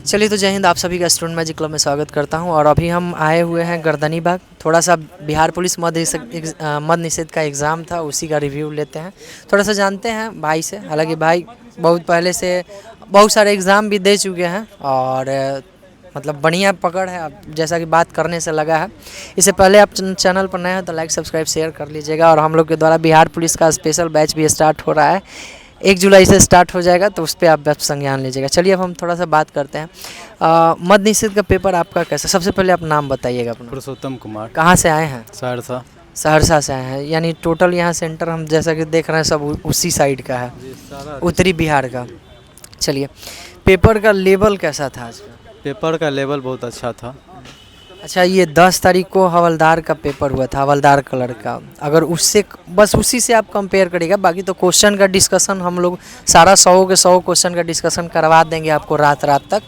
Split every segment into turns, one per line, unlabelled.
चलिए तो जय हिंद, आप सभी का स्टूडेंट मैजिक क्लब में स्वागत करता हूं। और अभी हम आए हुए हैं गर्दनी बाग। थोड़ा सा बिहार पुलिस मद निषेध का एग्ज़ाम था, उसी का रिव्यू लेते हैं, थोड़ा सा जानते हैं भाई से। हालांकि भाई बहुत पहले से बहुत सारे एग्ज़ाम भी दे चुके हैं और मतलब बढ़िया पकड़ है, अब जैसा कि बात करने से लगा है। इससे पहले आप चैनल पर नए हैं तो लाइक सब्सक्राइब शेयर कर लीजिएगा। और हम लोग के द्वारा बिहार पुलिस का स्पेशल बैच भी स्टार्ट हो रहा है, 1 जुलाई से स्टार्ट हो जाएगा, तो उस पर आप संज्ञान लीजिएगा। चलिए अब हम थोड़ा सा बात करते हैं। मद निषेध का पेपर आपका कैसा? सबसे पहले आप नाम बताइएगा अपना।
पुरुषोत्तम कुमार।
कहाँ से आए हैं?
सहरसा।
सहरसा से आए हैं, यानी टोटल यहाँ सेंटर हम जैसा कि देख रहे हैं सब उसी साइड का है, उत्तरी बिहार का। चलिए, पेपर का लेवल कैसा था आज का?
पेपर का लेवल बहुत अच्छा था।
अच्छा, ये 10 तारीख को हवलदार का पेपर हुआ था, हवलदार कलर का। अगर उससे बस उसी से आप कंपेयर करिएगा, बाकी तो क्वेश्चन का डिस्कशन हम लोग सारा 100 के 100 क्वेश्चन का डिस्कशन करवा देंगे आपको रात तक।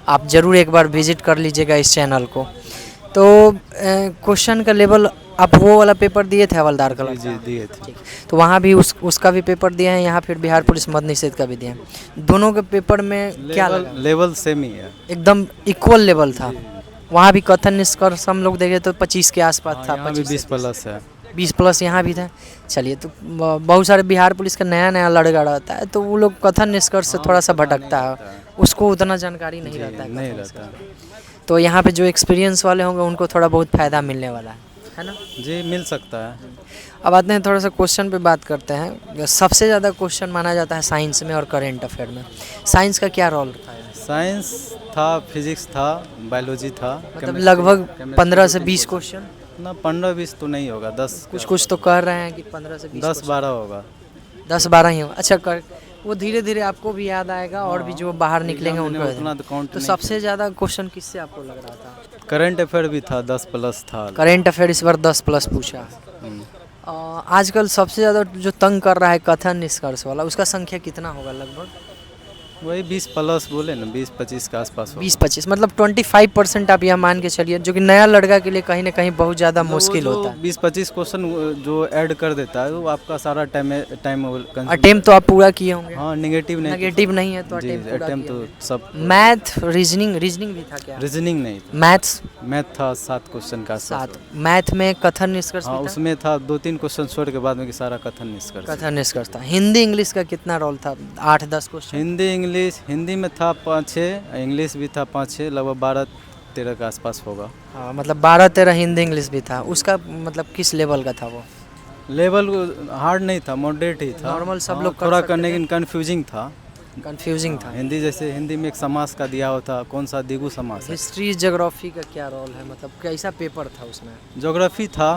आप ज़रूर एक बार विजिट कर लीजिएगा इस चैनल को। तो क्वेश्चन का लेवल, आप वो वाला पेपर दिए थे हवलदार कलर?
जी दिए थे।
तो वहाँ भी उसका भी पेपर दिए हैं, यहाँ फिर बिहार पुलिस मद निषेध का भी दिए हैं। दोनों के पेपर में क्या लगा?
लेवल सेम ही है,
एकदम इक्वल लेवल था। वहाँ भी कथन निष्कर्ष हम लोग देखे तो 25 के आसपास था।
20+ है।
20+ यहाँ भी था। चलिए, तो बहुत सारे बिहार पुलिस का नया नया लड़का रहता है, तो वो लोग कथन निष्कर्ष से थोड़ा सा भटकता है, उसको उतना जानकारी नहीं रहता है।
नहीं रहता।
तो यहाँ पे जो एक्सपीरियंस वाले होंगे उनको थोड़ा बहुत फ़ायदा मिलने वाला है ना?
जी मिल सकता है।
अब आते हैं थोड़ा सा क्वेश्चन पे बात करते हैं। सबसे ज़्यादा क्वेश्चन माना जाता है साइंस में और करेंट अफेयर में। साइंस का क्या रोल था?
साइंस था, फिजिक्स था, बायोलॉजी था।
मतलब लगभग 15 से 20 क्वेश्चन
ना, 15-20 तो नहीं होगा, 10
कुछ तो कह रहे हैं कि 15 से 20
10-12 होगा।
10-12 ही होगा। अच्छा, वो धीरे धीरे आपको भी याद आएगा और भी जो बाहर निकलेंगे उनको
उतना तो काउंट
तो
नहीं।
सबसे ज़्यादा क्वेश्चन किससे आपको लग रहा था?
करंट अफेयर भी था, 10+ था।
करेंट अफेयर इस बार 10+ पूछा है। आजकल सबसे ज़्यादा जो तंग कर रहा है कथन निष्कर्ष वाला, उसका संख्या कितना होगा लगभग?
वही 20+ बोले ना, 20-25 के आसपास होगा।
20-25 मतलब 25% आप यह मान के चलिए, जो कि नया लड़का के लिए कहीं ना कहीं बहुत ज़्यादा मुश्किल होता है।
20-25 क्वेश्चन जो ऐड कर देता है वो आपका सारा टाइम
अटेम्प्ट तो आप पूरा किए होंगे?
हाँ, नेगेटिव
नहीं है तो
अटेम्प्ट तो सब।
मैथ, रीजनिंग भी था क्या?
रीजनिंग नहीं था।
मैथ
था 7 क्वेश्चन का।
7 मैथ में कथन निष्कर्ष
हाँ, उसमें था 2-3 क्वेश्चन छोड़ के बाद में कि सारा कथन निष्कर्ष
था। हिंदी इंग्लिश का कितना रोल था? 8-10 क्वेश्चन।
हिंदी में था 5-6, इंग्लिश भी था 5-6, लगभग 12-13 के आसपास होगा।
हाँ, मतलब 12-13 हिंदी इंग्लिश भी था। उसका मतलब किस लेवल का था? वो
लेवल हार्ड नहीं था, मॉडरेट ही था,
नॉर्मल सब लोग
थोड़ा करने की कंफ्यूजिंग था। हिंदी जैसे हिंदी में एक समास का दिया होता, कौन सा द्विगु समास है।
हिस्ट्री ज्योग्राफी का क्या रोल है, मतलब कैसा पेपर था उसमें?
ज्योग्राफी था,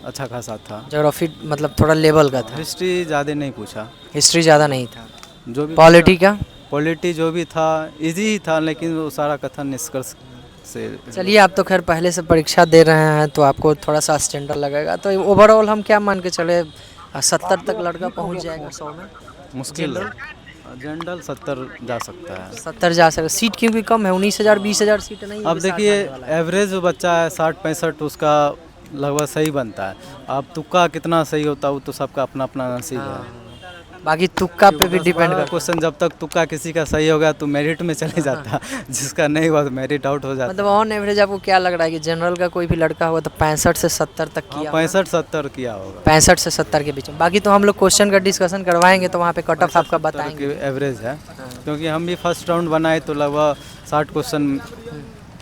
अच्छा खासा था।
ज्योग्राफी मतलब थोड़ा लेवल का था।
हिस्ट्री ज़्यादा नहीं पूछा।
हिस्ट्री ज़्यादा नहीं था।
जो भी पॉलिटी जो भी था इजी ही था, लेकिन वो सारा कथन निष्कर्ष से।
चलिए, आप तो खैर पहले से परीक्षा दे रहे हैं तो आपको थोड़ा सा स्टैंडर्ड लगेगा। तो ओवरऑल हम क्या मान के चले, 70 तक लड़का पहुंच जाएगा 100 में?
मुश्किल जनरल 70 जा सकता है।
70 जा सकता है। सीट क्योंकि कम है, 19,000 20,000 सीट नहीं।
अब देखिए, एवरेज जो बच्चा है 60-65 उसका लगभग सही बनता है। अब तुक्का कितना सही होता है वो तो सबका अपना अपना नसीब है।
बाकी तुक्का पे भी डिपेंड करता है।
क्वेश्चन जब तक तुक्का किसी का सही हो गया तो मेरिट में चले जाता, जिसका नहीं हुआ तो मेरिट आउट हो जाता।
मतलब ऑन एवरेज आपको क्या लग रहा है कि जनरल का कोई भी लड़का होगा तो 65 से 70 तक किया?
65-70 किया होगा।
65 से 70 के बीच में। बाकी तो हम लोग क्वेश्चन का डिस्कशन करवाएंगे तो वहाँ पे कट ऑफ आपका बताएंगे।
एवरेज है, क्योंकि हम भी फर्स्ट राउंड बनाए तो लगभग 60 क्वेश्चन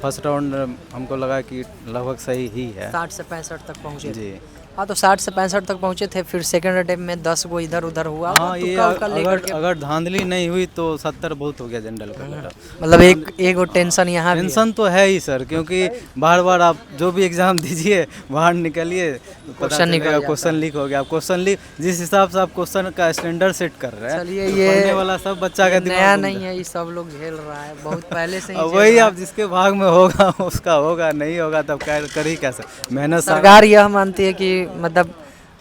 फर्स्ट राउंड हमको लगा कि लगभग सही ही है।
60 से 65 तक पहुँचे
जी।
हाँ, तो 60 से 65 तक पहुँचे थे। फिर सेकंड अटेम्प्ट में 10 गो इधर उधर हुआ।
हाँ, ये अगर धांधली नहीं हुई तो 70 बहुत हो गया जनरल का।
मतलब एक टेंशन यहाँ
टेंशन तो है ही सर, क्योंकि बार आप जो भी एग्जाम दीजिए बाहर निकलिए क्वेश्चन लीक हो गया। क्वेश्चन लीक जिस हिसाब से आप क्वेश्चन का स्टैंडर्ड सेट कर रहे हैं,
चलिए ये
पढ़ने वाला सब बच्चा का
नया नहीं है, ये सब लोग झेल रहा है बहुत पहले से ही।
वही आप जिसके भाग में होगा उसका होगा, नहीं होगा तब कर ही कैसे। मेहनत
सरकार यह मानती है कि मतलब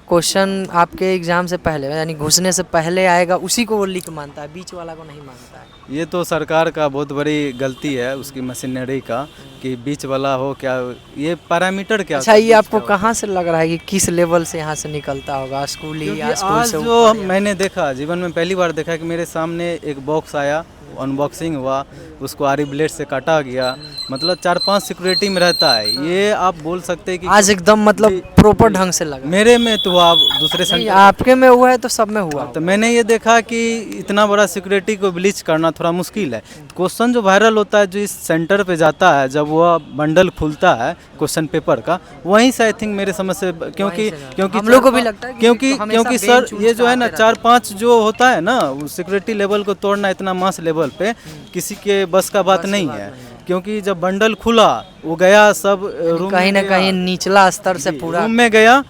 क्वेश्चन आपके एग्जाम से पहले यानी घुसने से पहले आएगा, उसी को वो लीक मानता है, बीच वाला को नहीं मानता है।
ये तो सरकार का बहुत बड़ी गलती है उसकी मशीनरी का, कि बीच वाला हो क्या, ये पैरामीटर क्या।
अच्छा, ये आपको कहाँ से लग रहा है कि किस लेवल से यहाँ से निकलता होगा? स्कूल ही या स्कूल से?
जो मैंने देखा जीवन में पहली बार देखा कि मेरे सामने एक बॉक्स आया अनबॉक्सिंग हुआ, उसको आरी ब्लेड से काटा गया, मतलब 4-5 सिक्योरिटी में रहता है। ये आप बोल सकते हैं कि
आज एकदम मतलब प्रॉपर ढंग से लगा।
मेरे में तो हुआ, दूसरे
नहीं,
सेंटर
आपके में हुआ है तो सब में हुआ।
तो मैंने ये देखा कि इतना बड़ा सिक्योरिटी को ब्लीच करना थोड़ा मुश्किल है। क्वेश्चन जो वायरल होता है, जो इस सेंटर पे जाता है, जब वह बंडल खुलता है क्वेश्चन पेपर का, वहीं से आई थिंक मेरे समझ से, क्योंकि
हम लोग को भी लगता है
क्योंकि सर ये जो है ना 4-5 जो होता है ना, सिक्योरिटी लेवल को तोड़ना इतना मास लेवल पे किसी के बस का बात नहीं है। क्योंकि जब बंडल खुला, वो गया सब रूम
कहीं ना कहीं निचला स्तर से पूरा
रूम में गया,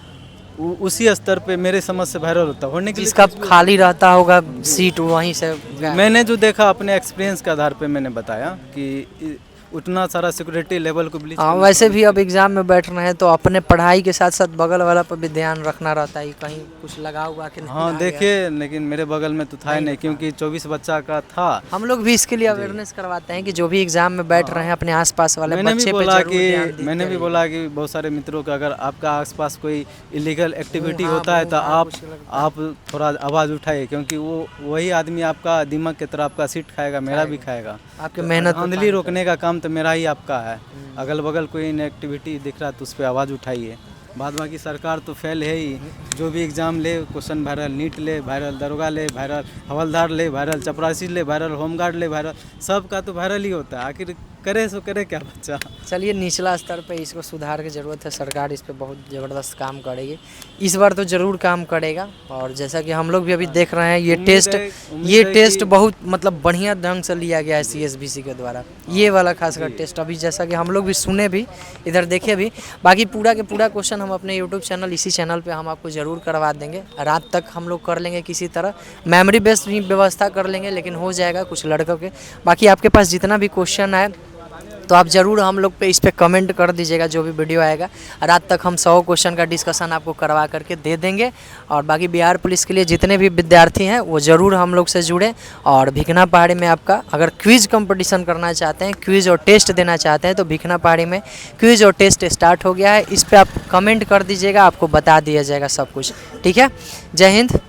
उसी स्तर पे मेरे समझ से वायरल होता होने के लिए
जिसका खाली रहता होगा सीट वहीं से
मैंने जो देखा अपने एक्सपीरियंस के आधार पे मैंने बताया कि उतना सारा सिक्योरिटी लेवल को ब्लीच।
हाँ, वैसे भी अब एग्जाम में बैठ रहे हैं तो अपने पढ़ाई के साथ साथ बगल वाला पर भी ध्यान रखना रहता है, कहीं कुछ लगा हुआ कि नहीं।
हाँ देखिए, लेकिन मेरे बगल में तो था ही नहीं, क्योंकि 24 बच्चा का था।
हम लोग भी इसके लिए अवेयरनेस करवाते हैं कि जो भी एग्जाम में बैठ रहे हैं अपने आसपास वाले
मैंने
बच्चे
भी
पे
बोला
जरूर ध्यान
कि मैंने भी बोला कि बहुत सारे मित्रों का अगर आपका आसपास कोई इलीगल एक्टिविटी होता है तो आप थोड़ा आवाज़ उठाइए, क्योंकि वो वही आदमी आपका दिमाग की तरह आपका सीट खाएगा, मेरा भी खाएगा।
आपकी मेहनत
धांधली रोकने का काम तो मेरा ही आपका है। अगल बगल कोई एक्टिविटी दिख रहा है तो उस पर आवाज़ उठाइए। बाद बाकी सरकार तो फेल है ही, जो भी एग्ज़ाम ले क्वेश्चन वायरल, नीट ले वायरल, दरोगा ले वायरल, हवलदार ले वायरल, चपरासी ले वायरल, होमगार्ड ले वायरल, सब का तो वायरल ही होता है। आखिर करे सो करे क्या बच्चा।
चलिए, निचला स्तर पे इसको सुधार की ज़रूरत है, सरकार इस पे बहुत ज़बरदस्त काम करेगी, इस बार तो ज़रूर काम करेगा। और जैसा कि हम लोग भी अभी देख रहे हैं ये टेस्ट बहुत मतलब बढ़िया ढंग से लिया गया है CSBC के द्वारा, ये वाला खासकर टेस्ट। अभी जैसा कि हम लोग भी सुने भी, इधर देखे भी, बाकी पूरा के पूरा क्वेश्चन हम अपने यूट्यूब चैनल, इसी चैनल पे हम आपको ज़रूर करवा देंगे। रात तक हम लोग कर लेंगे, किसी तरह मेमोरी बेस्ड भी व्यवस्था कर लेंगे, लेकिन हो जाएगा कुछ लड़कों के। बाकी आपके पास जितना भी क्वेश्चन आए तो आप ज़रूर हम लोग पे इस पे कमेंट कर दीजिएगा, जो भी वीडियो आएगा रात तक हम 100 क्वेश्चन का डिस्कशन आपको करवा करके दे देंगे। और बाकी बिहार पुलिस के लिए जितने भी विद्यार्थी हैं वो ज़रूर हम लोग से जुड़ें। और भिखना पहाड़ी में आपका अगर क्विज़ कंपटीशन करना चाहते हैं, क्विज़ और टेस्ट देना चाहते हैं, तो भिखना पहाड़ी में क्विज़ और टेस्ट स्टार्ट हो गया है। इस पर आप कमेंट कर दीजिएगा, आपको बता दिया जाएगा सब कुछ। ठीक है, जय हिंद।